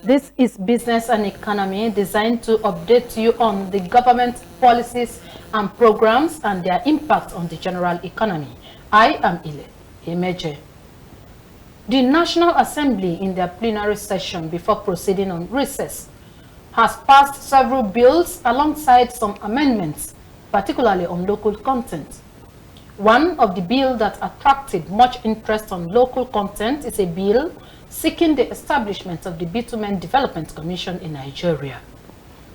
This is Business and Economy, designed to update you on the government policies and programs and their impact on the general economy. I am Ile Emeje. The National Assembly, in their plenary session before proceeding on recess, has passed several bills alongside some amendments, particularly on local content. One of the bills that attracted much interest on local content is a bill seeking the establishment of the Bitumen Development Commission in Nigeria.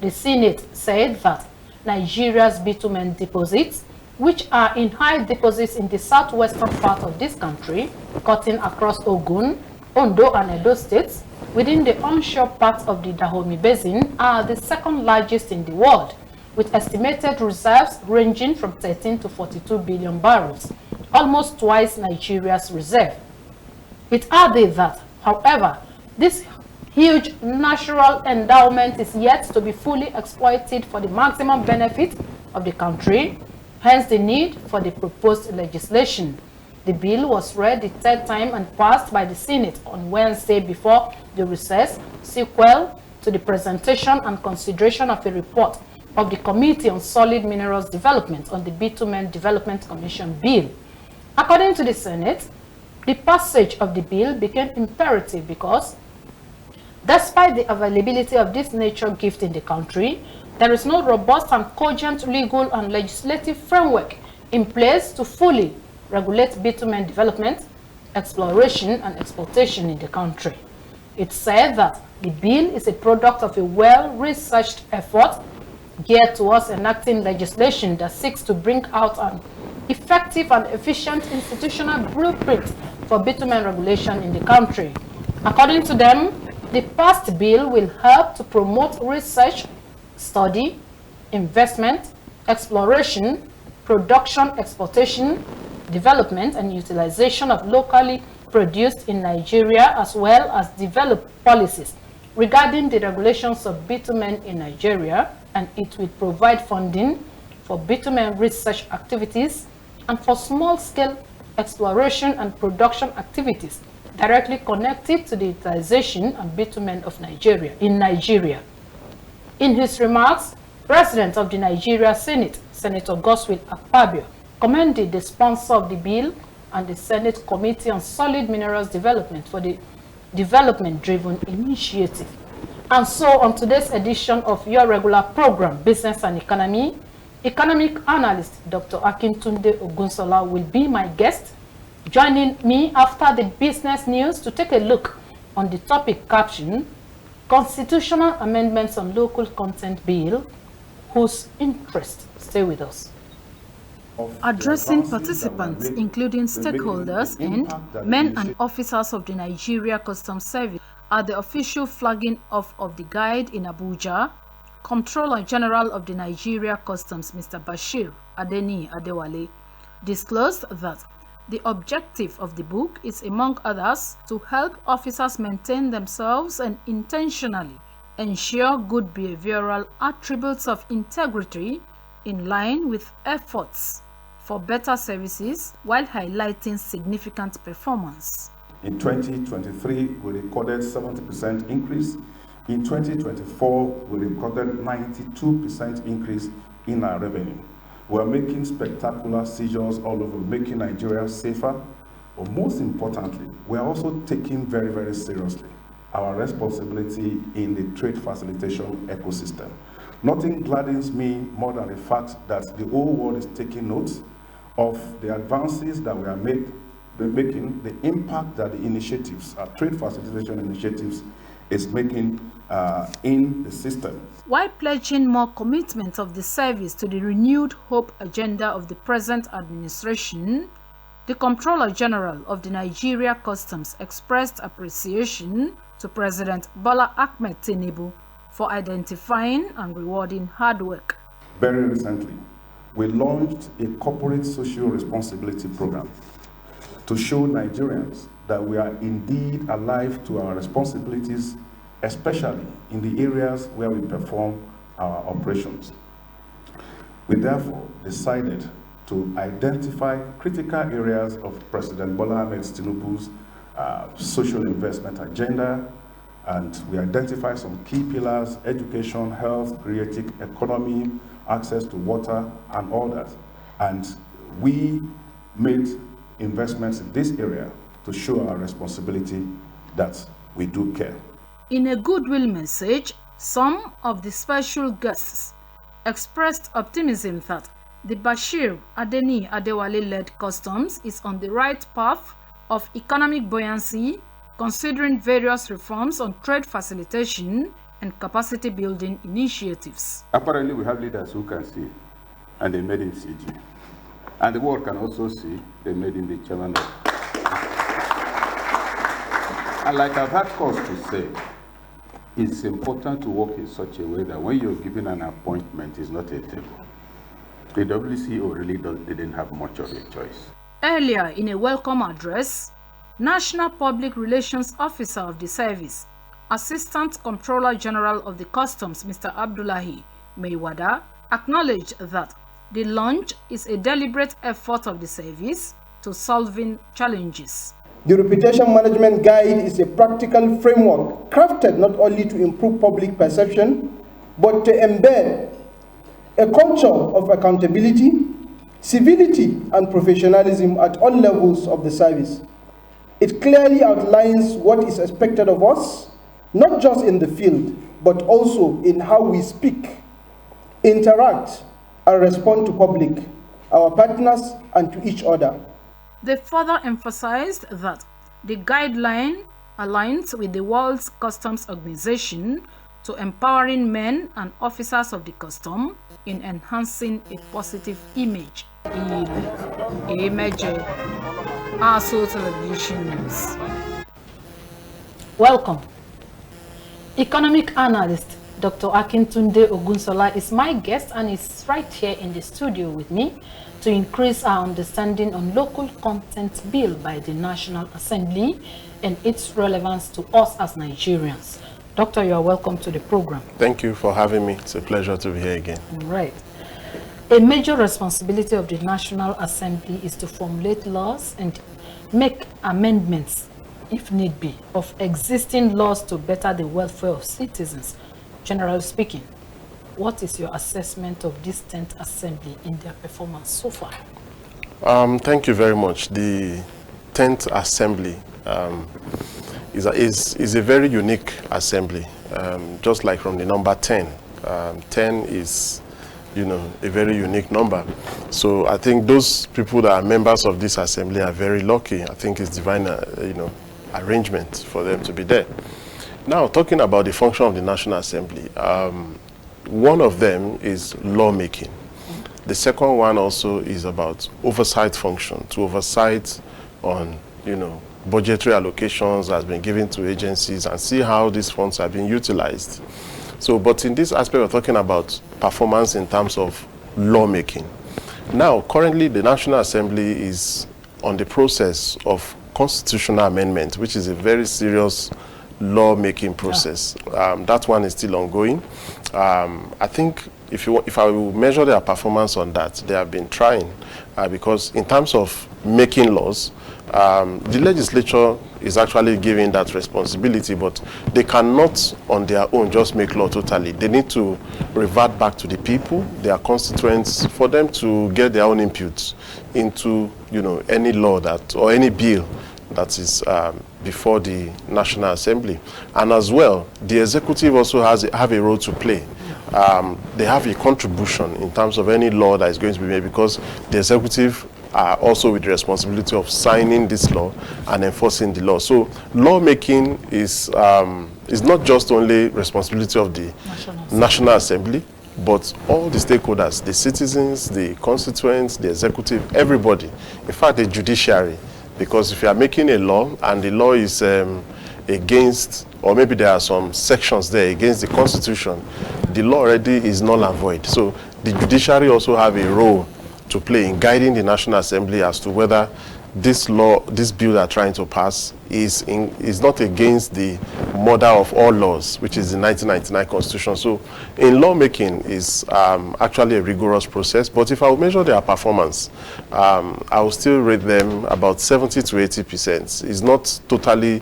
The Senate said that Nigeria's bitumen deposits, which are in high deposits in the southwestern part of this country, cutting across Ogun, Ondo, and Edo states, within the onshore part of the Dahomey Basin, are the second largest in the world, with estimated reserves ranging from 13 to 42 billion barrels, almost twice Nigeria's reserve. It added that, however, this huge natural endowment is yet to be fully exploited for the maximum benefit of the country, hence the need for the proposed legislation. The bill was read the third time and passed by the Senate on Wednesday before the recess, sequel to the presentation and consideration of a report of the Committee on Solid Minerals Development on the Bitumen Development Commission bill. According to the Senate, the passage of the bill became imperative because, despite the availability of this nature gift in the country, there is no robust and cogent legal and legislative framework in place to fully regulate bitumen development, exploration, and exploitation in the country. It said that the bill is a product of a well-researched effort geared towards enacting legislation that seeks to bring out an effective and efficient institutional blueprint for bitumen regulation in the country. According to them, the passed bill will help to promote research, study, investment, exploration, production, exploitation, development, and utilization of locally produced in Nigeria, as well as develop policies regarding the regulations of bitumen in Nigeria, and it will provide funding for bitumen research activities and for small-scale exploration and production activities directly connected to the utilization of bitumen of Nigeria. In his remarks, President of the Nigeria Senate, Senator Godswill Akpabio, commended the sponsor of the bill and the Senate Committee on Solid Minerals Development for the development-driven initiative. And so, on today's edition of your regular program, Business and Economy, economic analyst Dr. Akintunde Ogunsola will be my guest, joining me after the business news to take a look on the topic captioned Constitutional Amendments on Local Content Bill, whose interest. Stay with us. Addressing participants, including stakeholders and men and officers of the Nigeria Customs Service at the official flagging off of the guide in Abuja, Comptroller General of the Nigeria Customs, Mr. Bashir Adeni Adewale, disclosed that the objective of the book is, among others, to help officers maintain themselves and intentionally ensure good behavioral attributes of integrity in line with efforts for better services while highlighting significant performance. In 2023, we recorded 70% increase. In 2024, we recorded 92% increase in our revenue. We're making spectacular seizures all over, making Nigeria safer. But most importantly, we're also taking very, very seriously our responsibility in the trade facilitation ecosystem. Nothing gladdens me more than the fact that the whole world is taking note of the advances that we are making, the impact that the initiatives, our trade facilitation initiatives, is making in the system. While pledging more commitment of the service to the renewed hope agenda of the present administration, the Comptroller General of the Nigeria Customs expressed appreciation to President Bola Ahmed Tinubu for identifying and rewarding hard work. Very recently, we launched a corporate social responsibility program to show Nigerians that we are indeed alive to our responsibilities, especially in the areas where we perform our operations. We therefore decided to identify critical areas of President Bola Ahmed Tinubu's social investment agenda And we identify some key pillars: education, health, creative economy, access to water, and all that. And we made investments in this area to show our responsibility that we do care. In a goodwill message, some of the special guests expressed optimism that the Bashir Adeni Adewale-led customs is on the right path of economic buoyancy, considering various reforms on trade facilitation and capacity building initiatives. Apparently, we have leaders who can see, and they made him CG. And the world can also see, they made him the chairman of. And like I've had cause to say, it's important to work in such a way that when you're given an appointment, it's not a table. The WCO really didn't have much of a choice. Earlier, in a welcome address, National Public Relations Officer of the Service, Assistant Comptroller General of the Customs, Mr. Abdullahi Maiwada, acknowledged that the launch is a deliberate effort of the service to solving challenges. The Reputation Management Guide is a practical framework crafted not only to improve public perception, but to embed a culture of accountability, civility, and professionalism at all levels of the service. It clearly outlines what is expected of us, not just in the field, but also in how we speak, interact, and respond to public, our partners, and to each other. They further emphasized that the guideline aligns with the World Customs Organization to empowering men and officers of the custom in enhancing a positive image. Imeje, ASO Television News. Welcome. Economic analyst Dr. Akintunde Ogunsola is my guest and is right here in the studio with me to increase our understanding on local content bill by the National Assembly and its relevance to us as Nigerians. Doctor, you are welcome to the program. Thank you for having me. It's a pleasure to be here again. Right. A major responsibility of the National Assembly is to formulate laws and make amendments, if need be, of existing laws to better the welfare of citizens. Generally speaking, what is your assessment of this 10th Assembly in their performance so far? Thank you very much. The 10th Assembly is a very unique assembly, just like from the number 10. 10 is, a very unique number. So I think those people that are members of this assembly are very lucky. I think it's divine, arrangement for them to be there. Now, talking about the function of the National Assembly, one of them is lawmaking. The second one also is about oversight function, to oversight on, budgetary allocations has been given to agencies and see how these funds are being utilized. So, but in this aspect, we're talking about performance in terms of lawmaking. Now, currently, the National Assembly is on the process of constitutional amendment, which is a very serious lawmaking process. That one is still ongoing. I think if I will measure their performance on that, they have been trying because in terms of making laws, the legislature is actually given that responsibility, but they cannot on their own just make law totally. They need to revert back to the people, their constituents, for them to get their own input into any law that or any bill that is before the National Assembly. And as well, the executive also have a role to play. They have a contribution in terms of any law that is going to be made, because the executive are also with the responsibility of signing this law and enforcing the law. So lawmaking is not just only responsibility of the National Assembly, but all the stakeholders, the citizens, the constituents, the executive, everybody. In fact, the judiciary. Because if you are making a law and the law is against, or maybe there are some sections there against the Constitution, the law already is null and void. So the judiciary also have a role to play in guiding the National Assembly as to whether this law, this bill they're trying to pass is not against the mother of all laws, which is the 1999 Constitution. So in lawmaking is actually a rigorous process. But if I would measure their performance, I will still rate them about 70 to 80%. It's not totally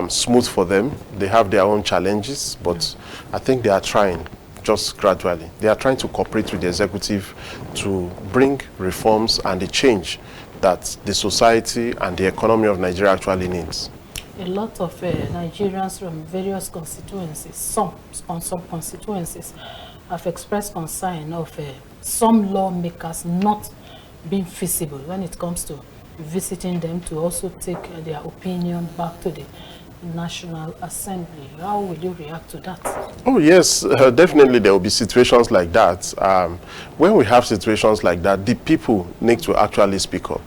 smooth for them. They have their own challenges, but I think they are trying. Just gradually. They are trying to cooperate with the executive to bring reforms and the change that the society and the economy of Nigeria actually needs. A lot of Nigerians from various constituencies, some constituencies, have expressed concern of some lawmakers not being feasible when it comes to visiting them to also take their opinion back to the National Assembly. How will you react to that? Oh yes, definitely there will be situations like that. When we have situations like that, the people need to actually speak up.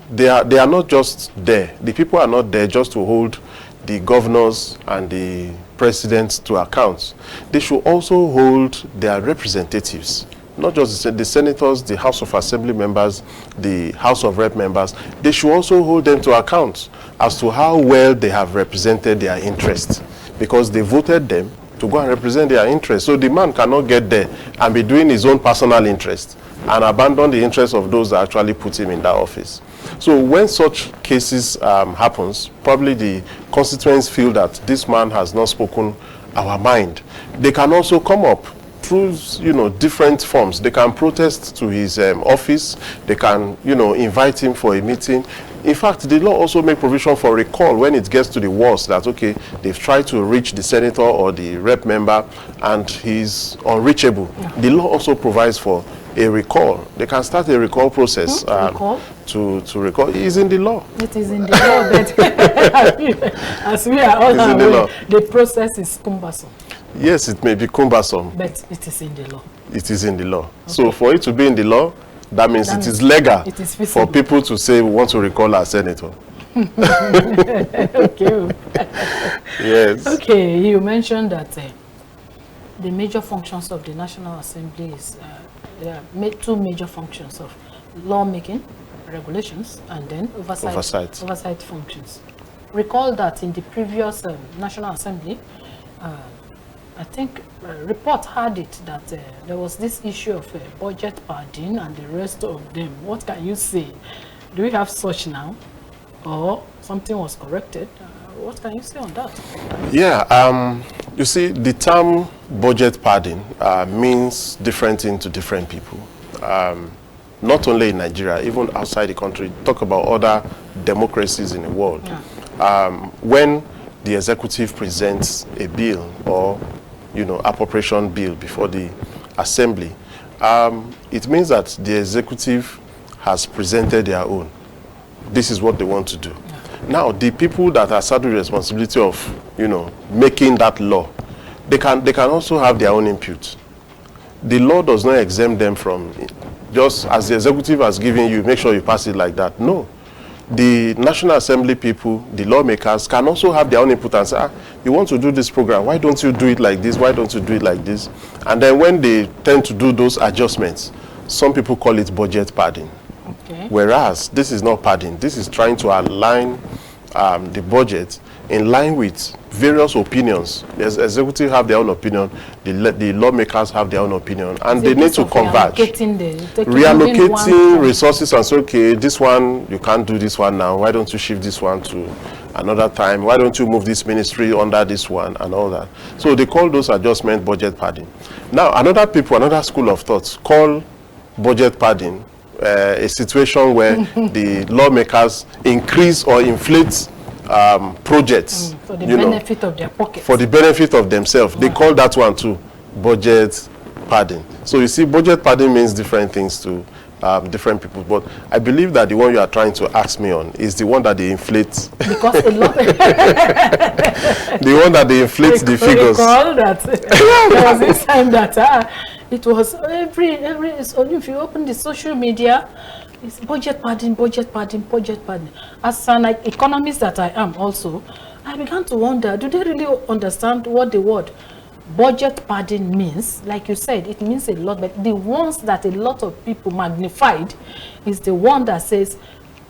They are not just there. The people are not there just to hold the governors and the presidents to account. They should also hold their representatives, not just the senators, the House of Assembly members, the House of Rep members. They should also hold them to account as to how well they have represented their interests, because they voted them to go and represent their interests. So the man cannot get there and be doing his own personal interest and abandon the interests of those that actually put him in that office. So when such cases happens, probably the constituents feel that this man has not spoken our mind. They can also come up through, different forms. They can protest to his office. They can, invite him for a meeting. In fact, the law also makes provision for recall when it gets to the worst, that, okay, they've tried to reach the senator or the rep member and he's unreachable. Yeah. The law also provides for a recall. They can start a recall process to recall. It is in the law. It is in the law, but as we are all aware, the process is cumbersome. Yes, it may be cumbersome. But it is in the law. It is in the law. Okay. So for it to be in the law, that means it is legal for people to say we want to recall our senator. Okay. Yes. Okay, you mentioned that the major functions of the National Assembly is two major functions of lawmaking, regulations, and then oversight functions. Recall that in the previous National Assembly, I think report had it that there was this issue of budget padding and the rest of them. What can you say? Do we have such now? Or something was corrected? What can you say on that? Yeah, you see, the term budget padding means different things to different people. Not only in Nigeria, even outside the country. Talk about other democracies in the world. Yeah. When the executive presents a bill or appropriation bill before the assembly, it means that the executive has presented their own. This is what they want to do. Yeah. Now, the people that are saddled with the responsibility of, making that law, they can also have their own input. The law does not exempt them from, just as the executive has given you, make sure you pass it like that. No. The National Assembly people, the lawmakers, can also have their own input and say, you want to do this program, why don't you do it like this? Why don't you do it like this? And then when they tend to do those adjustments, some people call it budget padding. Okay. Whereas this is not padding. This is trying to align the budget in line with various opinions. The executive have their own opinion, the lawmakers have their own opinion, and they need to converge. Reallocating resources and say, okay, this one, you can't do this one now. Why don't you shift this one to another time? Why don't you move this ministry under this one and all that? So they call those adjustment budget padding. Now, another school of thought call budget padding a situation where the lawmakers increase or inflate projects for the benefit of their pockets, for the benefit of themselves. They call that one too budget padding. So you see, budget padding means different things to different people, but I believe that the one you are trying to ask me on is the one that they inflate. Because a lot the one that they inflate the figures. Recall that there was this time that it was if you open the social media, it's budget padding, budget padding, budget padding. As an economist that I am also, I began to wonder, do they really understand what the word budget padding means? Like you said, it means a lot, but the ones that a lot of people magnified is the one that says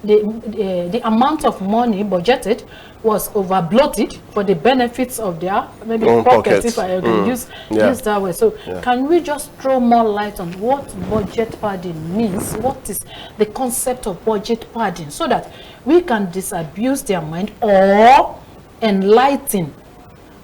the amount of money budgeted was over bloated for the benefits of their maybe own pockets, pockets. if I can use that way. So can we just throw more light on what budget padding means? What is the concept of budget padding, so that we can disabuse their mind or enlighten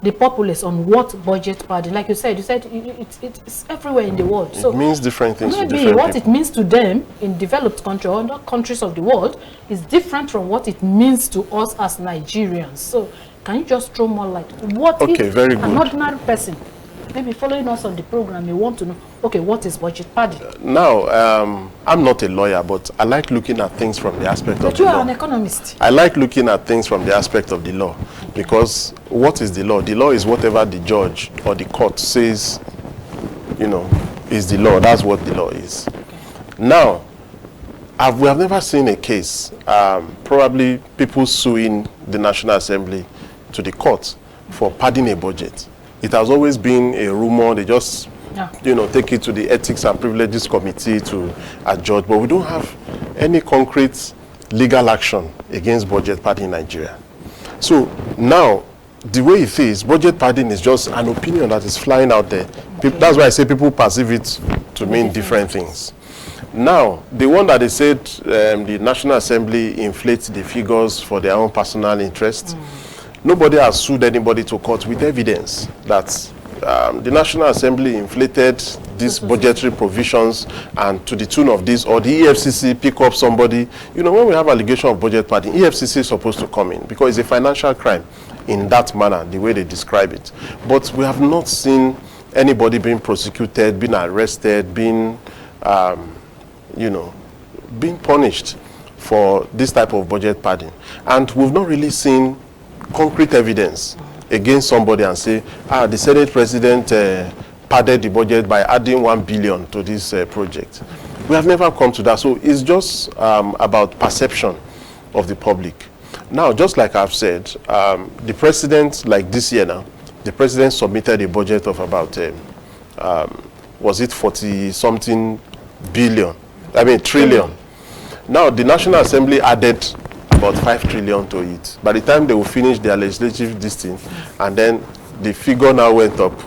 the populace on what budget padding, like you said it's everywhere in the world. So it means different things to maybe different what people. it means to them in developed countries or other countries of the world is different from what it means to us as Nigerians. So can you just throw more light? What Okay, if very an good. ordinary person, maybe following us on the program, you want to know, okay, what is budget padding? Now, I'm not a lawyer, but I like looking at things from the aspect of But the you are law. an economist. I like looking at things from the aspect of the law, because what is the law? The law is whatever the judge or the court says, is the law. That's what the law is. Now, we have never seen a case, probably people suing the National Assembly to the court for padding a budget. It has always been a rumor. They just, take it to the Ethics and Privileges Committee to adjudge. But we don't have any concrete legal action against budget padding in Nigeria. So now, the way it is, budget padding is just an opinion that is flying out there. That's why I say people perceive it to mean different things. Now, the one that they said the National Assembly inflates the figures for their own personal interest, nobody has sued anybody to court with evidence that the National Assembly inflated these budgetary provisions, and to the tune of this, or the EFCC pick up somebody. When we have allegation of budget padding, EFCC is supposed to come in because it's a financial crime in that manner, the way they describe it. But we have not seen anybody being prosecuted, being arrested, being being punished for this type of budget padding. And we've not really seen concrete evidence against somebody and say, the Senate President padded the budget by adding 1 billion to this project. We have never come to that. So it's just about perception of the public. Now, just like I've said, the president, like this year now, the president submitted a budget of about, was it 40-something billion? Trillion. Now, the National Assembly added about 5 trillion to it. By the time they will finish their legislative distance, and then the figure now went up.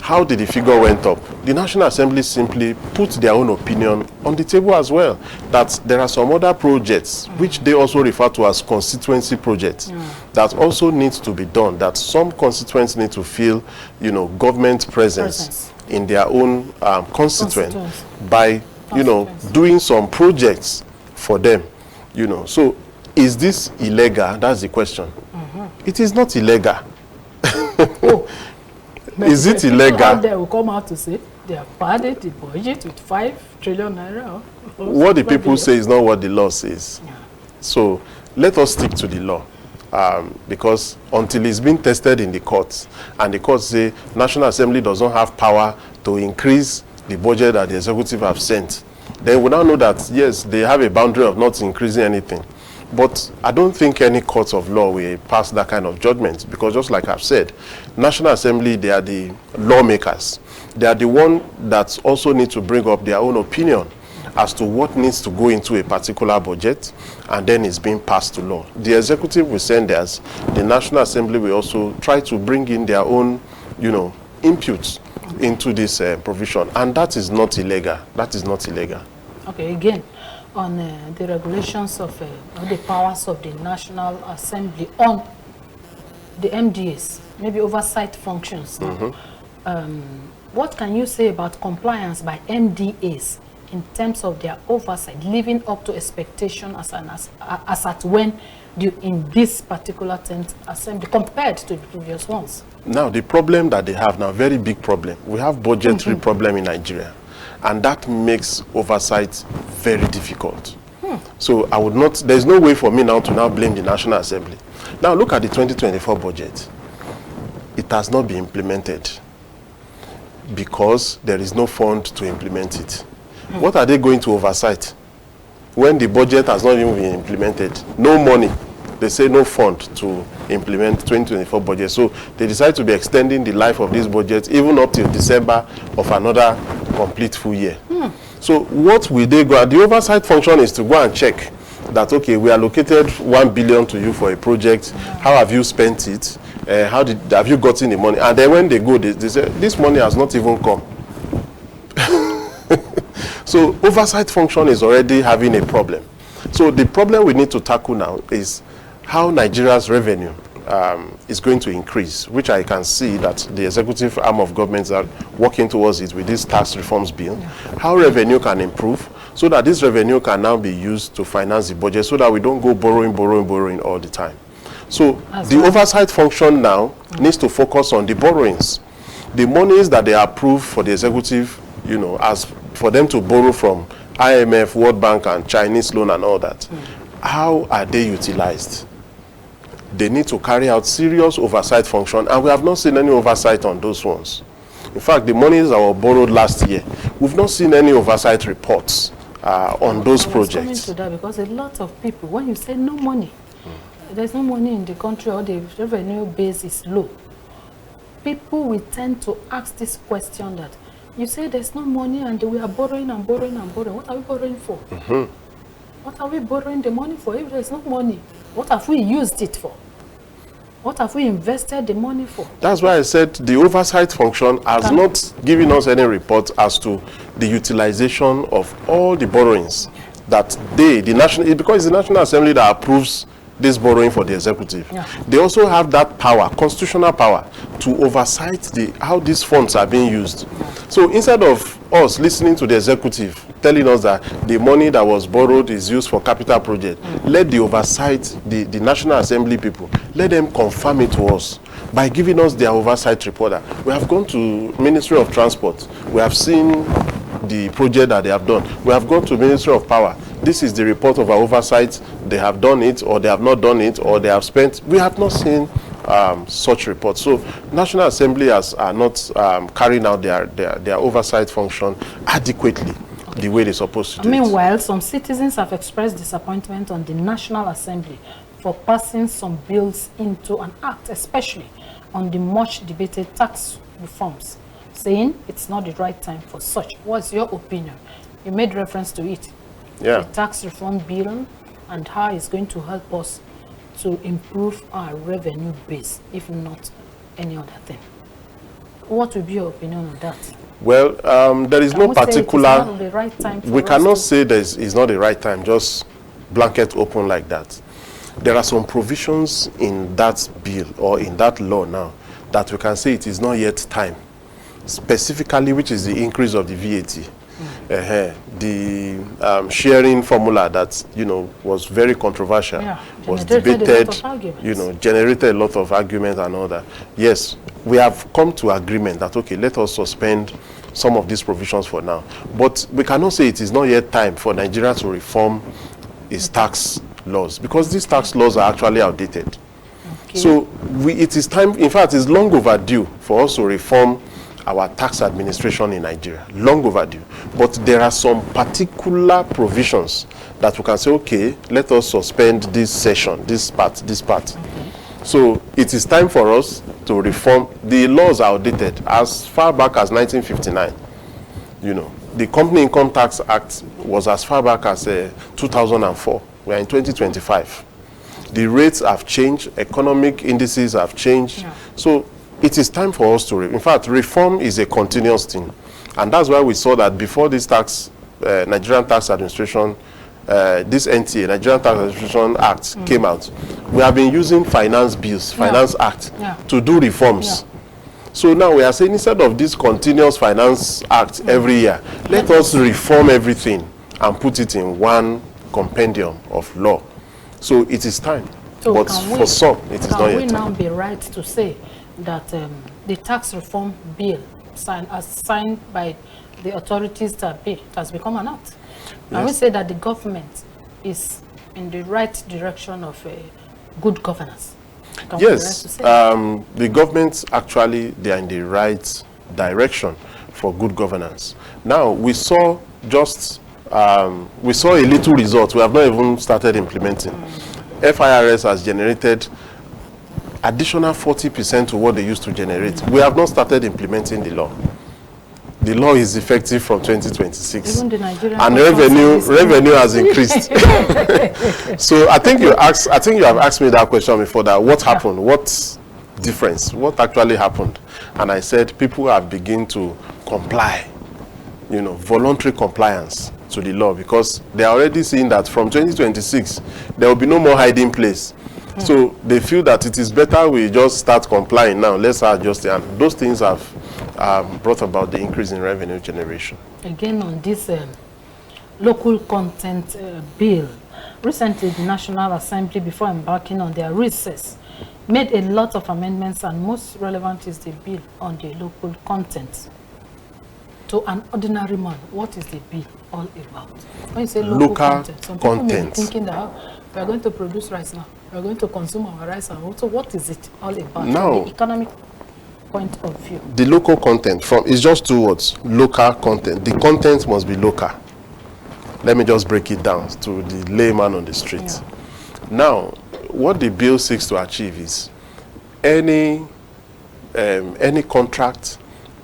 How did the figure went up? The National Assembly simply put their own opinion on the table as well, that there are some other projects, which they also refer to as constituency projects, that also needs to be done, that some constituents need to feel, government presence in their own constituent by, doing some projects for them. So is this illegal? That's the question. It is not illegal. Is it illegal? Out there will come out to say they have padded the budget with 5 trillion naira. What the people say is not what the law says. So let us stick to the law, because until it's been tested in the courts, and the courts say National Assembly does not have power to increase the budget that the executive have sent, then we now know that yes, they have a boundary of not increasing anything. But I don't think any court of law will pass that kind of judgment, because just like I've said, National Assembly, they are the lawmakers. They are the one that also need to bring up their own opinion as to what needs to go into a particular budget, and then it's being passed to law. The executive will send theirs. The National Assembly will also try to bring in their own, inputs into this provision, and that is not illegal. That is not illegal. Okay, again, on the regulations of the powers of the National Assembly on the MDAs, maybe oversight functions. What can you say about compliance by MDAs in terms of their oversight, living up to expectation as at when in this particular 10th assembly compared to the previous ones? Now, the problem that they have now, very big problem. We have budgetary problem in Nigeria, and that makes oversight very difficult. So I would not, there's no way for me now to blame the National Assembly. Now look at the 2024 budget. It has not been implemented because there is no fund to implement it. What are they going to oversight when the budget has not even been implemented? No money. They say no fund to implement 2024 budget. So they decide to be extending the life of this budget even up till December of another complete full year. So what will they go? The oversight function is to go and check that, okay, we allocated 1 billion to you for a project. How have you spent it? Have you gotten the money? And then when they go, they say, this money has not even come. So oversight function is already having a problem. So the problem we need to tackle now is how Nigeria's revenue is going to increase, which I can see that the executive arm of governments are working towards it with this tax reforms bill. How revenue can improve so that this revenue can now be used to finance the budget so that we don't go borrowing all the time. So the oversight function now needs to focus on the borrowings. The monies that they approve for the executive, you know, as for them to borrow from IMF, World Bank, and Chinese loan and all that, how are they utilized? They need to carry out serious oversight function, and we have not seen any oversight on those ones. In fact, the monies that were borrowed last year, we've not seen any oversight reports on those projects. Coming to that, because a lot of people, when you say no money, there's no money in the country or the revenue base is low, people will tend to ask this question that, you say there's no money and we are borrowing and borrowing and borrowing. What are we borrowing for? What are we borrowing the money for? If there's no money, what have we used it for? What have we invested the money for? That's why I said the oversight function has not given us any report as to the utilization of all the borrowings that the National, because it's the National Assembly that approves this borrowing for the executive. They also have that power, constitutional power, to oversight how these funds are being used. So instead of us listening to the executive telling us that the money that was borrowed is used for capital project, let the oversight, the National Assembly people, let them confirm it to us by giving us their oversight report. We have gone to Ministry of Transport. We have seen the project that they have done. We have gone to Ministry of Power. This is the report of our oversight. They have done it, or they have not done it, or they have spent. We have not seen such reports. So National Assembly are not carrying out their oversight function adequately the way they're supposed to do Meanwhile, some citizens have expressed disappointment on the National Assembly for passing some bills into an act, especially on the much debated tax reforms, saying it's not the right time for such. What's your opinion? You made reference to it. Yeah. The tax reform bill and how it's going to help us to improve our revenue base, if not any other thing. What would be your opinion on that? Well, there is no particular... Not the right time for we cannot say it's not the right time, just blanket open like that. There are some provisions in that bill or in that law now that we can say it is not yet time. Specifically, which is the increase of the VAT. The sharing formula that, you know, was very controversial, was debated, you know, generated a lot of arguments and all that. Yes, we have come to agreement that, okay, let us suspend some of these provisions for now. But we cannot say it is not yet time for Nigeria to reform its tax laws, because these tax laws are actually outdated. Okay. So it is time, in fact, it's long overdue for us to reform our tax administration in Nigeria, long overdue. But there are some particular provisions that we can say, okay, let us suspend this session, this part. Okay. So it is time for us to reform. The laws are outdated as far back as 1959. You know, the Company Income Tax Act was as far back as 2004. We are in 2025. The rates have changed, economic indices have changed. Yeah. So it is time for us to, in fact, reform is a continuous thing. And that's why we saw that before this Nigerian Tax Administration, this NTA, Nigerian Tax Administration Act came out, we have been using finance bills, Finance Act, to do reforms. So now we are saying, instead of this continuous Finance Act every year, let us reform everything and put it in one compendium of law. So it is time. So but for some, it is not yet time. Can we now be right to say that the tax reform bill signed by the authorities that has become an act? Can we say that the government is in the right direction of good governance? Yes, the government actually, they are in the right direction for good governance. Now, we saw just, we saw a little result. We have not even started implementing. FIRS has generated additional 40% to what they used to generate. We have not started implementing the law. the law is effective from 2026. Even the Nigerian and Customs revenue has increased. So I think you have asked me that question before, that what happened, what difference, what actually happened. And I said people have begun to comply, you know, voluntary compliance to the law, because they are already seeing that from 2026 there will be no more hiding place. So they feel that it is better we just start complying now, let's adjust it. And those things have brought about the increase in revenue generation. Again, on this local content bill, recently the National Assembly, before embarking on their recess, made a lot of amendments, and most relevant is the bill on the local content. To an ordinary man, what is the bill all about? When you say local content, some people may be thinking that we are going to produce rice now, we are going to consume our rice, and also what is it all about now, from the economic point of view? The local content is just two words: local content. The content must be local. Let me just break it down to the layman on the street. Yeah. Now, what the bill seeks to achieve is any contract,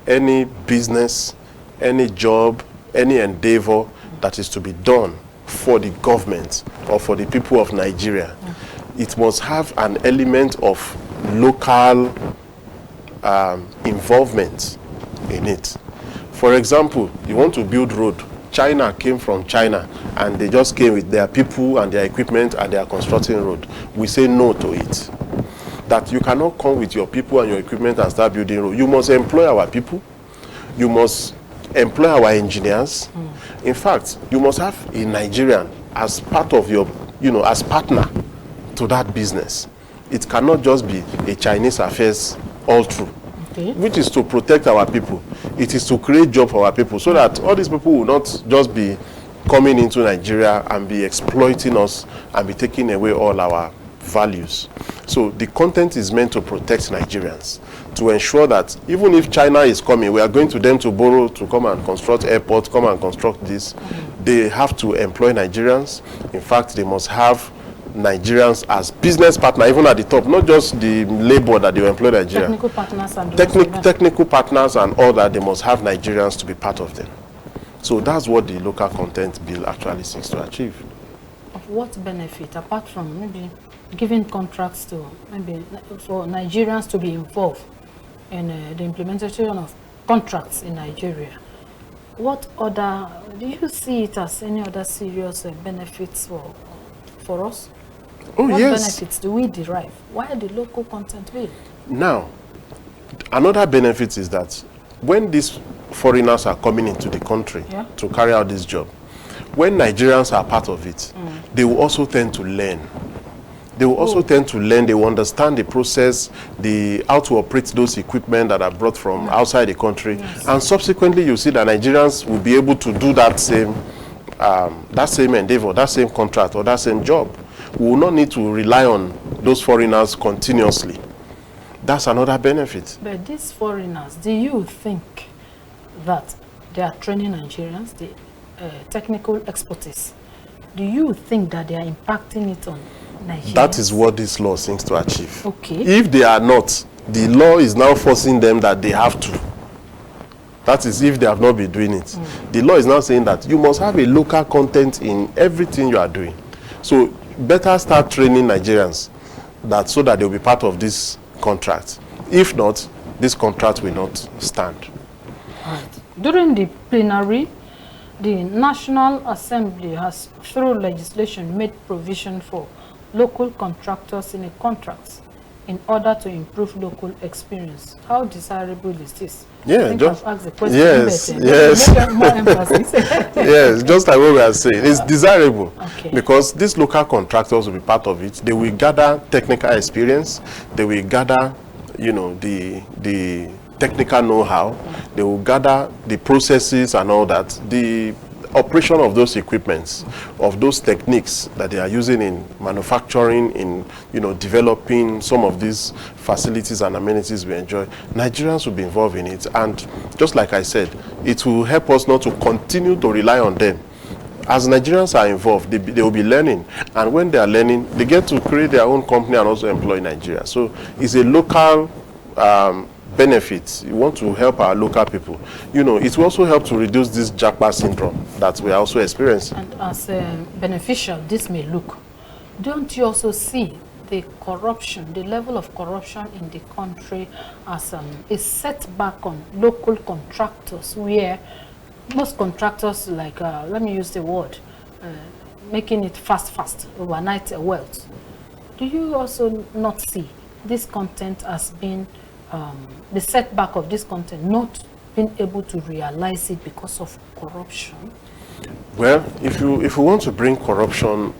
any business, any job, any endeavor that is to be done for the government or for the people of Nigeria, it must have an element of local involvement in it. For example, you want to build road. China came from China and they just came with their people and their equipment and they are constructing road. We say no to it. That you cannot come with your people and your equipment and start building road. You must employ our people. You must employ our engineers. In fact, you must have a Nigerian as part of your, as partner to that business. It cannot just be a Chinese affairs all through. Okay. Which is to protect our people. It is to create job for our people, so that all these people will not just be coming into Nigeria and be exploiting us and be taking away all our values. So the content is meant to protect Nigerians, to ensure that even if China is coming, we are going to them to borrow to come and construct airports, come and construct this. They have to employ Nigerians. In fact, they must have Nigerians as business partner, even at the top, not just the labor that they employ Nigeria. Technical partners and technical partners and all that. They must have Nigerians to be part of them. So that's what the local content bill actually seeks to achieve. Of what benefit, apart from maybe giving contracts to maybe for Nigerians to be involved in the implementation of contracts in Nigeria? What other, do you see it as any other serious benefits for us? Oh, what yes. benefits do we derive? Why the local content bill? Now, another benefit is that when these foreigners are coming into the country to carry out this job, when Nigerians are part of it, they will also tend to learn. They will also tend to learn, they will understand the process, how to operate those equipment that are brought from outside the country. Yes. And subsequently, you see that Nigerians will be able to do that same endeavor, that same contract, or that same job. We will not need to rely on those foreigners continuously. That's another benefit. But these foreigners, do you think that they are training Nigerians, the technical expertise? Do you think that they are impacting it on Nigerians? That is what this law seeks to achieve. Okay. If they are not, the law is now forcing them that they have to. That is if they have not been doing it. The law is now saying that you must have a local content in everything you are doing. So better start training Nigerians so that they will be part of this contract. If not, this contract will not stand. Right. During the plenary, the National Assembly has, through legislation, made provision for local contractors in a contract in order to improve local experience. How desirable is this? Yeah, I think just I've asked the question. yes. Make more emphasis. Yes, just like what we are saying, it's desirable. Okay. Because these local contractors will be part of it. They will gather technical experience. They will gather, the technical know-how. They will gather the processes and all that. The operation of those equipments, of those techniques that they are using in manufacturing, in developing some of these facilities and amenities we enjoy. Nigerians will be involved in it, and just like I said, it will help us not to continue to rely on them. As Nigerians are involved, they will be learning, and when they are learning, they get to create their own company and also employ Nigeria. So it's a local benefits, you want to help our local people, you know, it will also help to reduce this Japa syndrome that we are also experiencing. And as beneficial this may look, don't you also see the corruption, the level of corruption in the country as a setback on local contractors, where most contractors, like, let me use the word, making it fast, overnight wealth. Do you also not see this content as being, the setback of this content not being able to realize it because of corruption? Well, if you want to bring corruption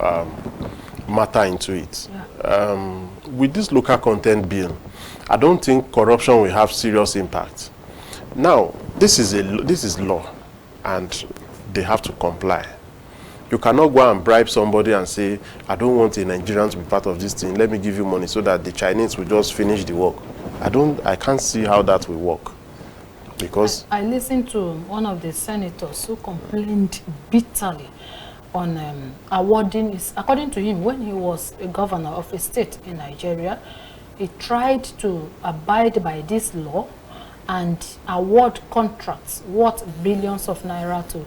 matter into it, with this local content bill, I don't think corruption will have serious impact. Now, this is law, and they have to comply. You cannot go and bribe somebody and say, I don't want a Nigerian to be part of this thing, let me give you money so that the Chinese will just finish the work. I can't see how that will work. Because I listened to one of the senators who complained bitterly on awarding his, according to him, when he was a governor of a state in Nigeria, he tried to abide by this law and award contracts worth billions of naira to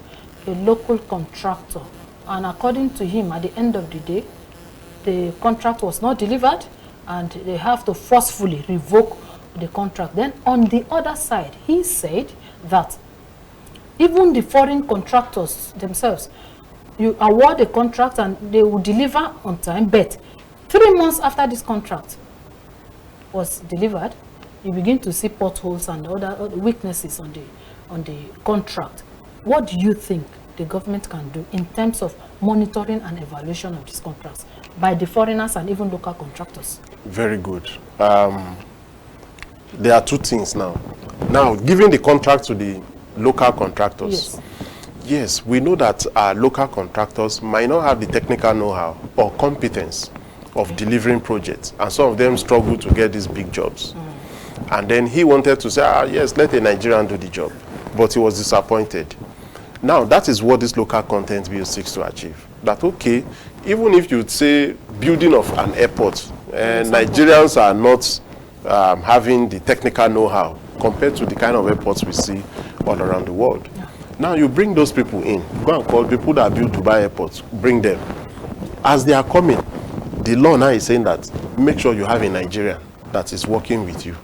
a local contractor. And according to him, at the end of the day, the contract was not delivered and they have to forcefully revoke the contract. Then on the other side, he said that even the foreign contractors themselves, you award a contract and they will deliver on time, but 3 months after this contract was delivered, you begin to see potholes and other weaknesses on the contract. What do you think the government can do in terms of monitoring and evaluation of these contracts by the foreigners and even local contractors? very good. There are two things now. Now, giving the contract to the local contractors. Yes. Yes, we know that our local contractors might not have the technical know-how or competence of delivering projects, and some of them struggle to get these big jobs. And then he wanted to say, yes, let a Nigerian do the job, but he was disappointed. Now, that is what this local content bill seeks to achieve. That, okay, even if you'd say building of an airport, Nigerians are not having the technical know-how compared to the kind of airports we see all around the world. Yeah. Now, you bring those people in, go and call people that build Dubai airports, bring them. As they are coming, the law now is saying that make sure you have a Nigerian that is working with you,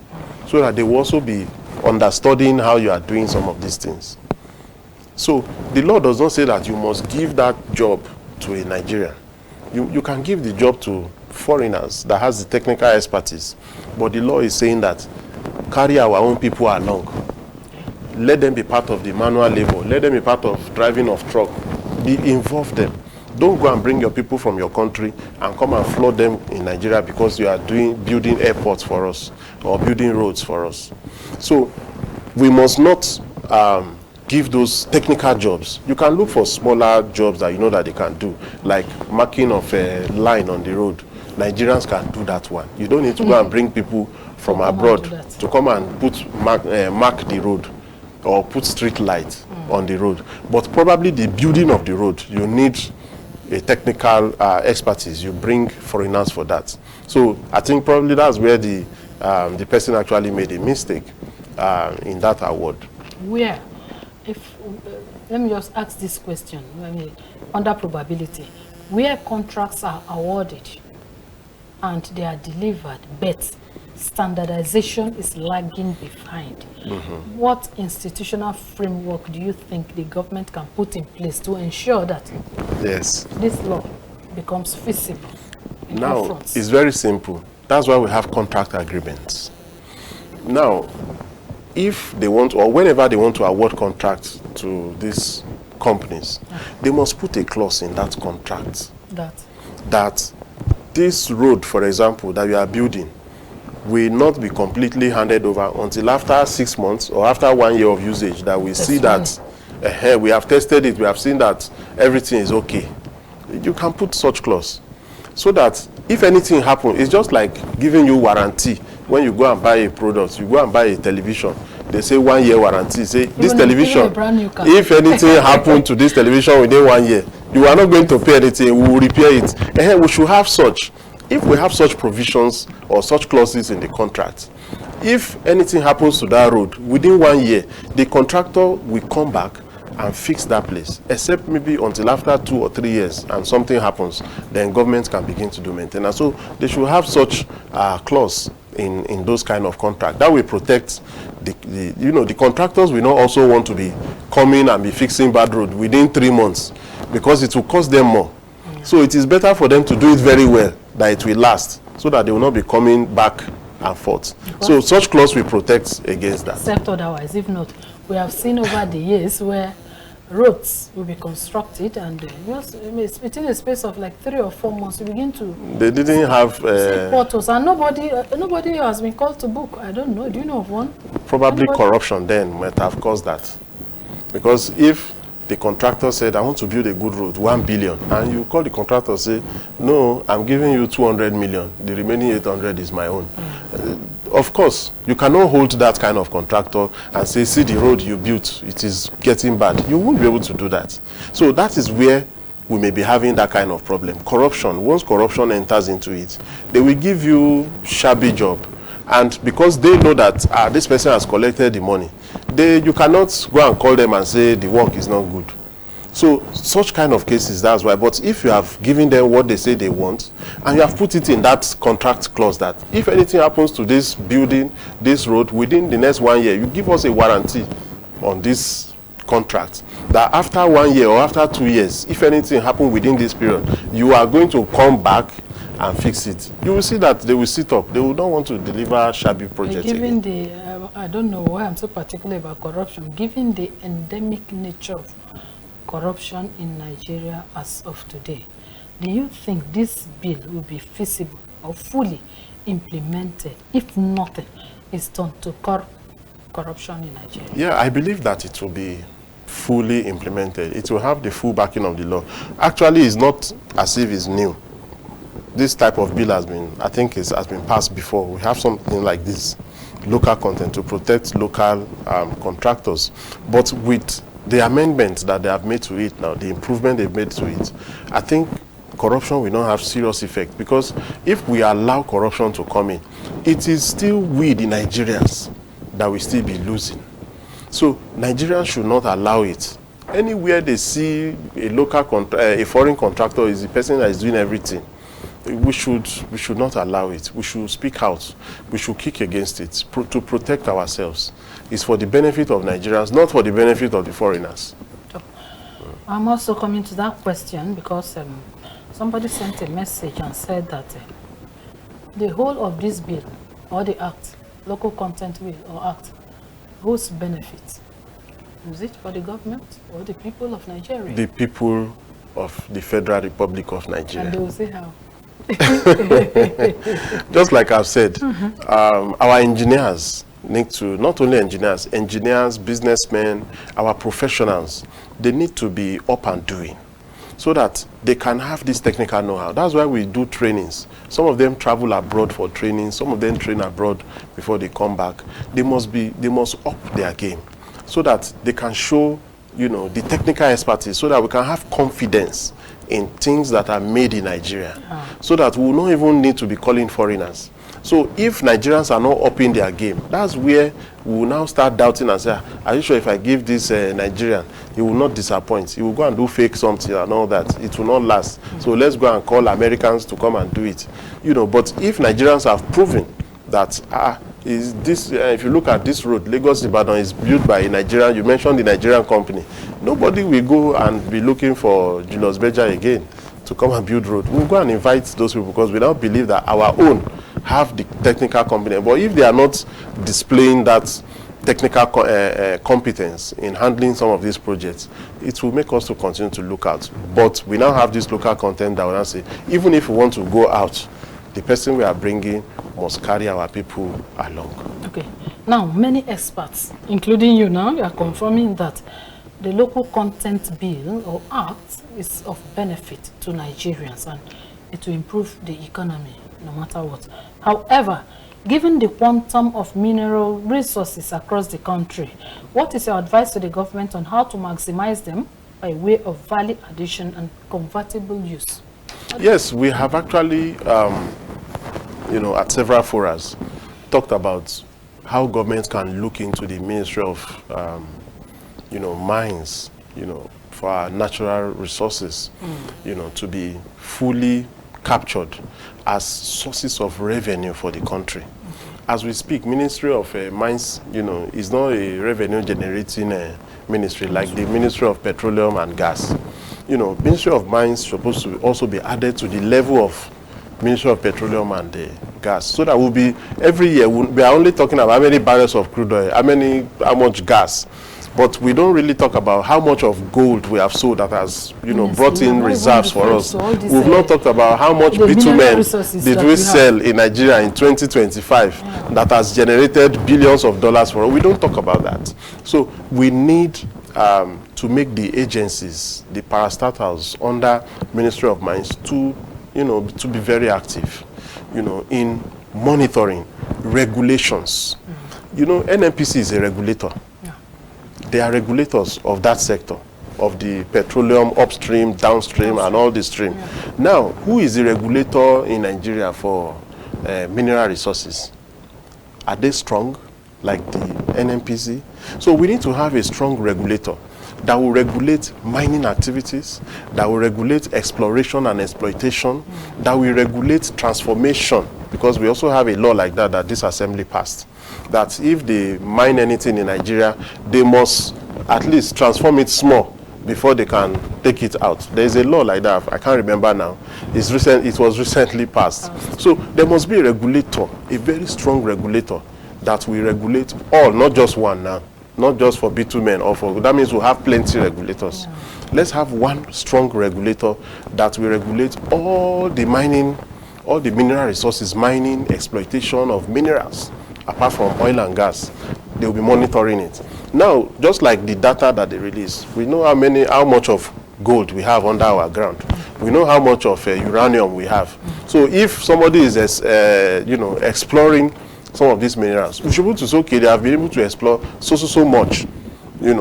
so that they will also be understanding how you are doing some of these things. So the law does not say that you must give that job to a Nigerian. You can give the job to foreigners that has the technical expertise, but the law is saying that carry our own people along. Let them be part of the manual labor. Let them be part of driving of truck. Involve them. Don't go and bring your people from your country and come and flood them in Nigeria because you are building airports for us or building roads for us. So we must not give those technical jobs. You can look for smaller jobs that you know that they can do, like marking of a line on the road. Nigerians can do that one. You don't need to go and bring people from abroad to come and mark the road or put street lights on the road. But probably the building of the road, you need a technical expertise. You bring foreigners for that. So I think probably that's where the person actually made a mistake in that award. Where, let me just ask this question, under probability, where contracts are awarded and they are delivered, but standardization is lagging behind. What institutional framework do you think the government can put in place to ensure that Yes. this law becomes feasible? Now, it's very simple. That's why we have contract agreements. Now, if they want, or whenever they want to award contracts to these companies, they must put a clause in that contract that this road, for example, that we are building will not be completely handed over until after 6 months or after 1 year of usage, that we see that we have tested it, we have seen that everything is okay. You can put such clause so that if anything happens, it's just like giving you warranty. When you go and buy a product, you go and buy a television, they say 1 year warranty. Say this television, if anything happened to this television within 1 year, you are not going to pay anything, we will repair it. We should have such. If we have such provisions or such clauses in the contract, If anything happens to that road, within 1 year, the contractor will come back and fix that place, except maybe until after 2 or 3 years and something happens, then government can begin to do maintenance. So they should have such clause in those kind of contract. That will protect the contractors will not also want to be coming and be fixing bad road within 3 months, because it will cost them more. So it is better for them to do it very well, that it will last, so that they will not be coming back and forth. So such clause will protect against that. Except otherwise, if not, we have seen over the years where roads will be constructed and within a space of like 3 or 4 months we begin to they didn't have portals, and nobody has been called to book. I don't know, do you know of one? probably corruption then might have caused that, because if the contractor said, I want to build a good road, 1 billion, and you call the contractor and say, no, I'm giving you 200 million, the remaining 800 is my own. Of course, you cannot hold that kind of contractor and say, see the road you built, it is getting bad. You won't be able to do that. So that is where we may be having that kind of problem. Corruption, once corruption enters into it, they will give you shabby job. And because they know that this person has collected the money, you cannot go and call them and say the work is not good. So such kind of cases, that's why. But if you have given them what they say they want, and you have put it in that contract clause that if anything happens to this building, this road, within the next 1 year, you give us a warranty on this contract, that after 1 year or after 2 years, if anything happens within this period, you are going to come back and fix it. You will see that they will sit up. They will not want to deliver shabby projects. Given the, I don't know why I'm so particular about corruption, given the endemic nature of corruption in Nigeria as of today, do you think this bill will be feasible or fully implemented if nothing is done to curb corruption in Nigeria? Yeah, I believe that it will be fully implemented. It will have the full backing of the law. Actually, it's not as if it's new. This type of bill has been, I think it has been passed before. We have something like this, local content, to protect local contractors. But with the amendments that they have made to it now, the improvement they've made to it, I think corruption will not have serious effect, because if we allow corruption to come in, it is still we, the Nigerians, that will still be losing. So Nigerians should not allow it. Anywhere they see a local a foreign contractor is the person that is doing everything, we should not allow it. We should speak out. We should kick against it to protect ourselves. It's for the benefit of Nigerians, not for the benefit of the foreigners. I'm also coming to that question because somebody sent a message and said that the whole of this bill or the act, local content bill or act, whose benefit? Is it for the government or the people of Nigeria? The people of the Federal Republic of Nigeria. And they will say how? Just like I've said, our engineers need to, not only engineers, businessmen, our professionals, they need to be up and doing so that they can have this technical know-how. That's why we do trainings. Some of them travel abroad for training, some of them train abroad before they come back. They must up their game so that they can show, the technical expertise, so that we can have confidence in things that are made in Nigeria, so that we will not even need to be calling foreigners. So if Nigerians are not upping their game, that's where we will now start doubting and say, are you sure if I give this Nigerian, he will not disappoint? He will go and do fake something and all that. It will not last. So let's go and call Americans to come and do it. But if Nigerians have proven that, if you look at this road, Lagos-Ibadan is built by a Nigerian, you mentioned the Nigerian company, nobody will go and be looking for Julius Berger again to come and build road. We'll go and invite those people because we now believe that our own have the technical competence. But if they are not displaying that technical competence in handling some of these projects, it will make us to continue to look out. But we now have this local content that will now say, even if we want to go out, the person we are bringing must carry our people along. Okay. Now, many experts, including you now, you are confirming that the local content bill or act is of benefit to Nigerians and it will improve the economy no matter what. However, given the quantum of mineral resources across the country, what is your advice to the government on how to maximize them by way of value addition and convertible use? Yes, we have actually, at several forums, talked about how government can look into the Ministry of, mines, for our natural resources, to be fully captured as sources of revenue for the country. As we speak, Ministry of Mines, is not a revenue generating ministry like the Ministry of Petroleum and Gas. Ministry of Mines is supposed to also be added to the level of Ministry of Petroleum and Gas, so that will be every year we are only talking about how many barrels of crude oil, how much gas, but we don't really talk about how much of gold we have sold that has brought in reserves for us. We've not talked about how much bitumen did we sell in Nigeria in 2025 that has generated billions of dollars for us. We don't talk about that. So we need to make the agencies, the parastatals under Ministry of Mines to be very active, in monitoring regulations. NNPC is a regulator. They are regulators of that sector, of the petroleum upstream, downstream, and all the stream. Now, who is the regulator in Nigeria for mineral resources? Are they strong, like the NNPC? So we need to have a strong regulator that will regulate mining activities, that will regulate exploration and exploitation, that will regulate transformation, because we also have a law like that this assembly passed, that if they mine anything in Nigeria, they must at least transform it small before they can take it out. There is a law like that, I can't remember now. It was recently passed. So there must be a regulator, a very strong regulator that will regulate all, not just one now. Not just for bitumen or for, that means we'll have plenty regulators. Let's have one strong regulator that will regulate all the mining, all the mineral resources, mining, exploitation of minerals, apart from oil and gas. They'll be monitoring it. Now, just like the data that they release, we know how much of gold we have under our ground. We know how much of uranium we have. So if somebody is, exploring some of these minerals, we should be able to say, okay, they have been able to explore so much,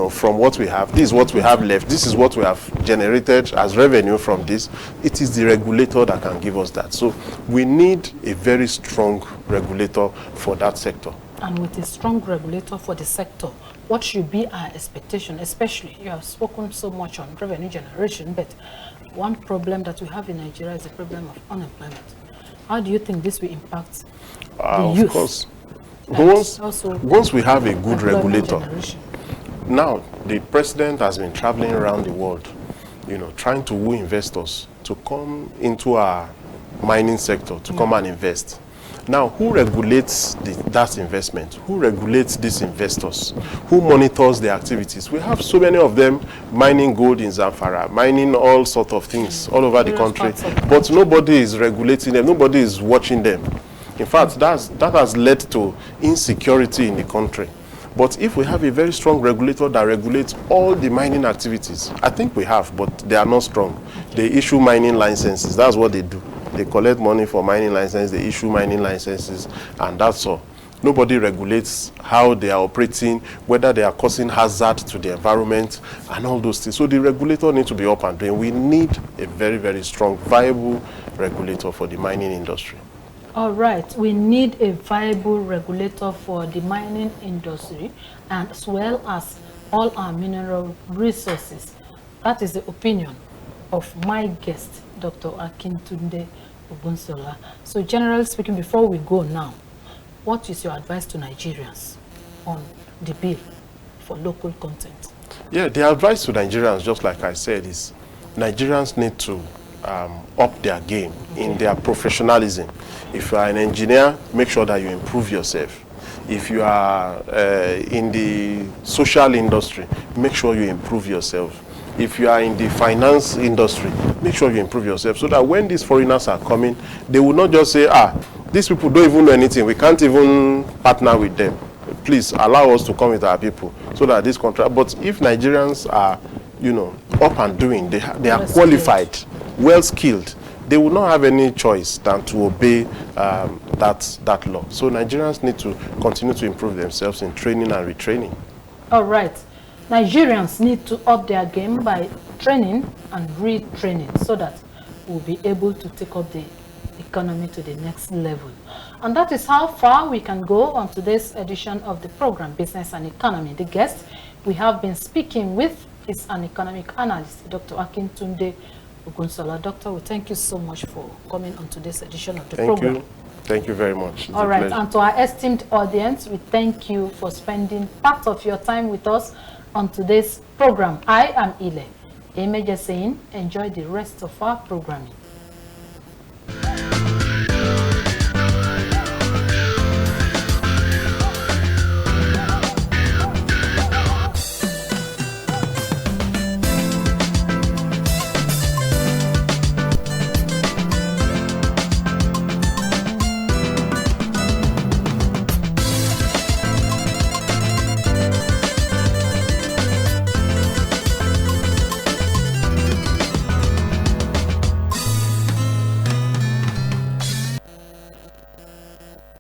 from what we have. This is what we have left. This is what we have generated as revenue from this. It is the regulator that can give us that. So we need a very strong regulator for that sector. And with a strong regulator for the sector, what should be our expectation? Especially, you have spoken so much on revenue generation, but one problem that we have in Nigeria is the problem of unemployment. How do you think this will impact the youth? Of course. Once we have a good regulator, now the president has been traveling around the world, trying to woo investors to come into our mining sector, to come and invest. Now, who regulates that investment? Who regulates these investors? Who monitors the activities? We have so many of them mining gold in Zamfara, mining all sorts of things all over the country, but nobody is regulating them. Nobody is watching them. In fact, that has led to insecurity in the country. But if we have a very strong regulator that regulates all the mining activities, I think we have, but they are not strong. They issue mining licenses. That's what they do. They collect money for mining licenses, they issue mining licenses, and that's all. Nobody regulates how they are operating, whether they are causing hazard to the environment, and all those things. So the regulator needs to be up and doing. We need a very, very strong, viable regulator for the mining industry. All right, we need a viable regulator for the mining industry, and as well as all our mineral resources. That is the opinion of my guest, Dr. Akintunde Ogunsola. So generally speaking, before we go now, what is your advice to Nigerians on the bill for local content? Yeah, the advice to Nigerians, just like I said, is Nigerians need to up their game in their professionalism. If you are an engineer, make sure that you improve yourself. If you are in the social industry, make sure you improve yourself. If you are in the finance industry, make sure you improve yourself, so that when these foreigners are coming, they will not just say, these people don't even know anything, we can't even partner with them. Please allow us to come with our people, so that this contract. But if Nigerians are, up and doing, they are qualified, well-skilled, they will not have any choice than to obey that law. So Nigerians need to continue to improve themselves in training and retraining. All right. Nigerians need to up their game by training and retraining, so that we'll be able to take up the economy to the next level. And that is how far we can go on today's edition of the program, Business and Economy. The guest we have been speaking with is an economic analyst, Dr. Akintunde Ogunsola. Doctor, we thank you so much for coming on today's edition of the program. Thank you. Thank you very much. It's all right, pleasure. and to our esteemed audience, we thank you for spending part of your time with us on today's program. I am Ile Emeje saying, enjoy the rest of our programming.